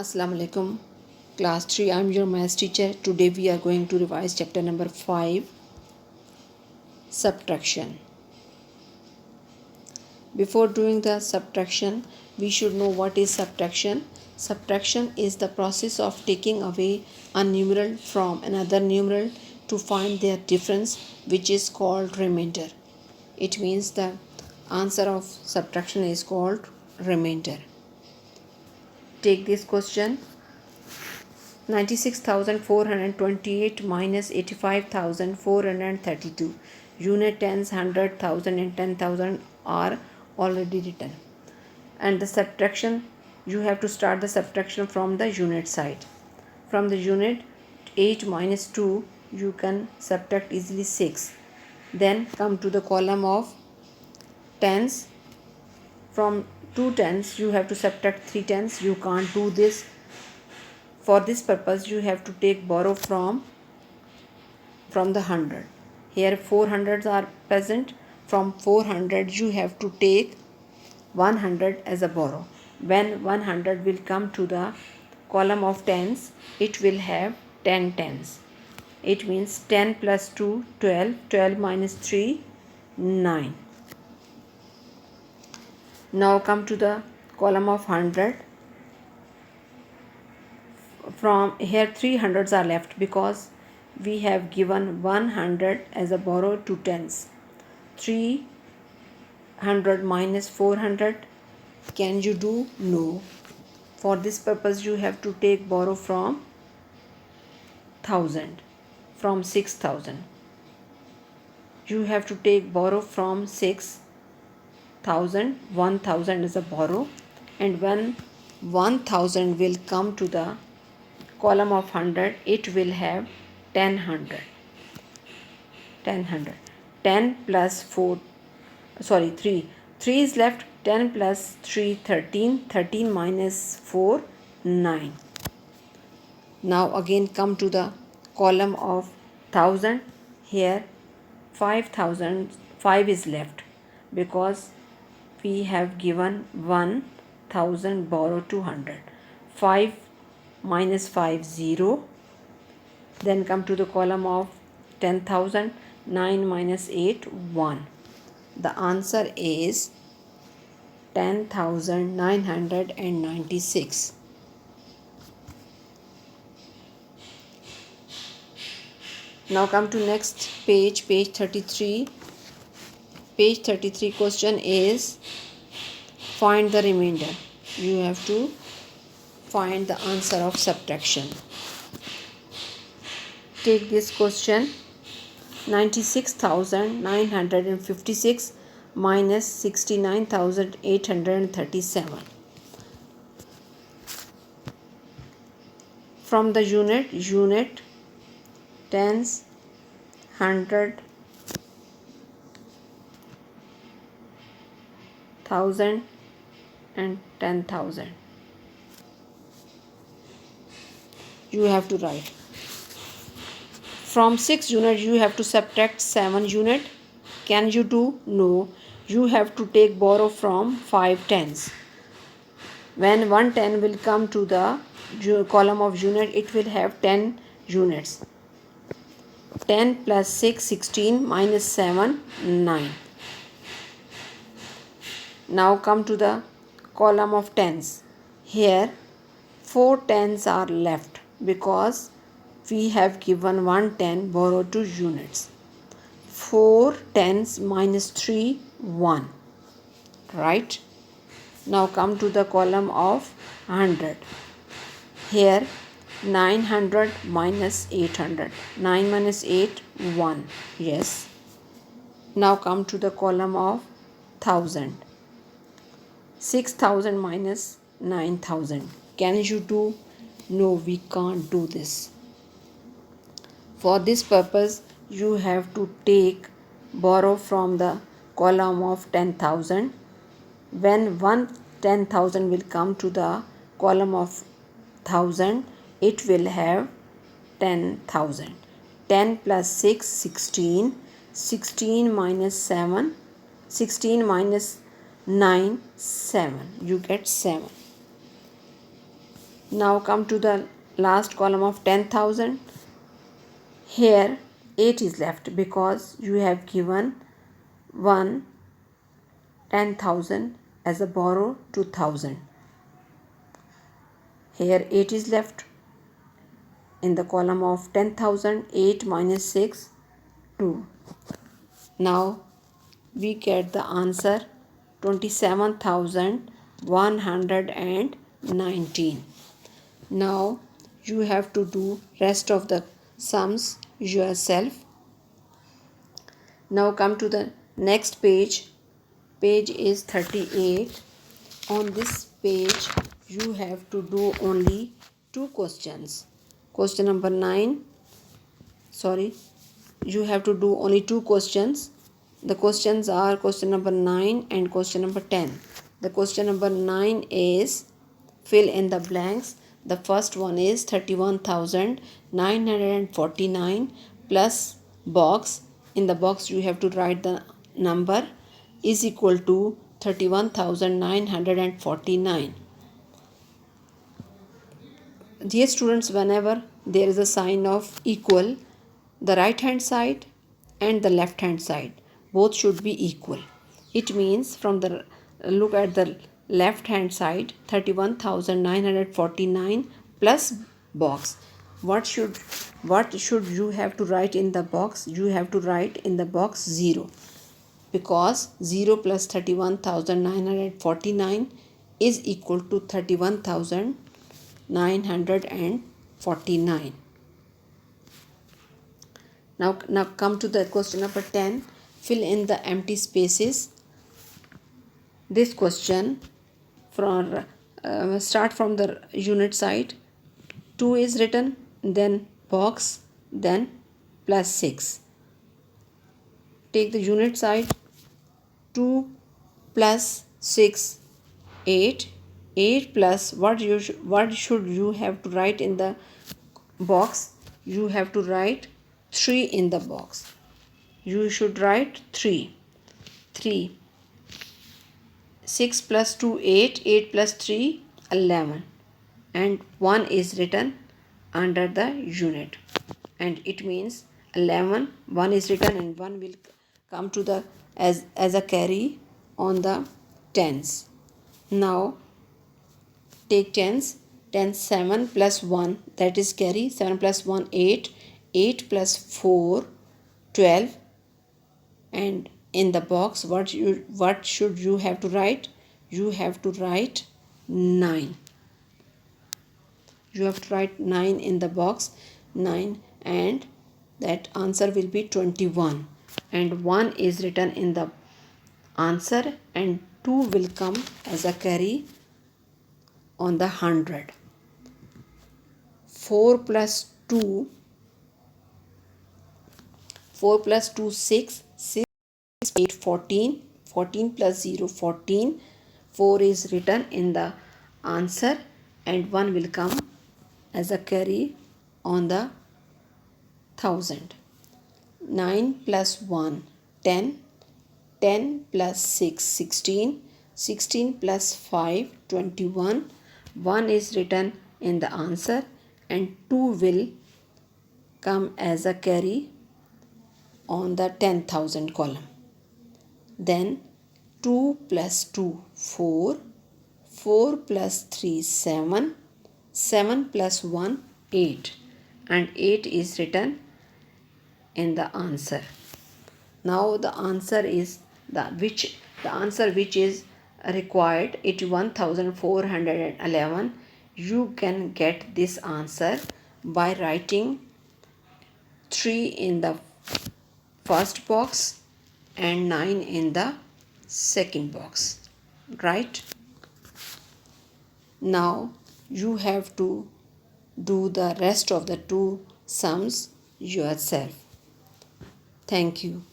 Assalamu alaikum, class 3. I'm your maths teacher. Today we are going to revise chapter number 5, subtraction. Before doing the subtraction, we should know what is subtraction. Subtraction is the process of taking away a numeral from another numeral to find their difference, which is called remainder. It means the answer of subtraction is called remainder. Take this question. 96,428 minus 85,432. Unit, tens, hundred, thousand and 10,000 are already written. And the subtraction, you have to start the subtraction from the unit side. From the unit, 8 minus 2, you can subtract easily 6. Then come to the column of tens. From 2 tens, you have to subtract 3 tens. You can't do this. For this purpose, you have to take borrow from the 100. Here 400s are present. From 400, you have to take 100 as a borrow. When 100 will come to the column of tens, it will have 10 tens. It means 10 plus 2, 12. 12 minus 3, 9. Now come to the column of 100. From here 300s are left because we have given 100 as a borrow to tens. 300 minus 400, can you do? No. For this purpose you have to take borrow from 1000. From 6000 you have to take borrow from 6000. 1000 is a borrow, and when 1000 will come to the column of 100, it will have 1000. 10 plus 4, 3 is left. 10 plus 3, 13. 13 minus 4, 9. Now again come to the column of 1000. Here 5 is left because we have given 1000 borrow to 100. 5 minus 5, 0. Then come to the column of 10,000. 9 minus 8, 1. The answer is 10,996. Now come to next page, page 33. Page 33 question is find the remainder. You have to find the answer of subtraction. Take this question. 96,956 minus 69,837. From the unit, tens, hundred, thousand and 10,000. You have to write. From 6 unit, you have to subtract 7 unit. Can you do? No. You have to take borrow from 5 tens. When 1 10 will come to the column of unit, it will have 10 units. 10 plus 6, 16, minus 7, 9. Now come to the column of tens. Here 4 tens are left because we have given 110 borrow to units. 4 tens minus 3, 1. Right? Now come to the column of 100. Here 900 minus 800. 9 minus 8, 1. Yes. Now come to the column of 1000. 6,000 minus 9,000. Can you do? No, we can't do this. For this purpose, you have to take borrow from the column of 10,000. When 10,000 will come to the column of 1000, it will have 10,000. 10 plus 6, 16. 16 minus 7, 16 minus 9, 7. You get 7. Now come to the last column of 10,000. Here 8 is left because you have given 1 10,000 as a borrow to 1000. Here 8 is left in the column of 10,000. 8 minus 6, 2. Now we get the answer 27,119. Now you have to do rest of the sums yourself. Now come to the next page. Page is 38. On this page you have to do only two questions. Question number 9. You have to do only two questions. The questions are question number 9 and question number 10. The question number 9 is fill in the blanks. The first one is 31,949 plus box. In the box you have to write the number is equal to 31,949. Dear students, whenever there is a sign of equal, the right hand side and the left hand side both should be equal. It means from the look at the left hand side, 31,949 plus box. What should you have to write in the box? You have to write in the box 0, because 0 plus 31,949 is equal to 31,949. Now come to the question number 10. Fill in the empty spaces. This question from start from the unit side. 2 is written, then box, then plus 6. Take the unit side. 2 plus 6, 8. 8 plus what should you have to write in the box? You have to write 3 in the box. You should write 3. 3. 6 plus 2, 8. 8 plus 3, 11. And 1 is written under the unit. And it means 11. 1 is written and 1 will come to the as a carry on the tens. Now take tens. 10, 7 plus 1, that is carry. 7 plus 1, 8. 8 plus 4, 12. And in the box what should you have to write? You have to write 9. You have to write 9 in the box. 9, and that answer will be 21. And 1 is written in the answer and 2 will come as a carry on the 100. 4 plus 2, 6. 6, 8, 14. 14 plus 0, 14. 4 is written in the answer and 1 will come as a carry on the 1000. 9 plus 1, 10. 10 plus 6, 16. 16 plus 5, 21. 1 is written in the answer and 2 will come as a carry on the 10,000 column. Then 2 plus 2, 4. 4 plus 3, 7. 7 plus 1, 8. And 8 is written in the answer. Now the answer is the answer which is required, 81,411. You can get this answer by writing 3 in the first box and 9 in the second box. Right? Now you have to do the rest of the two sums yourself. Thank you.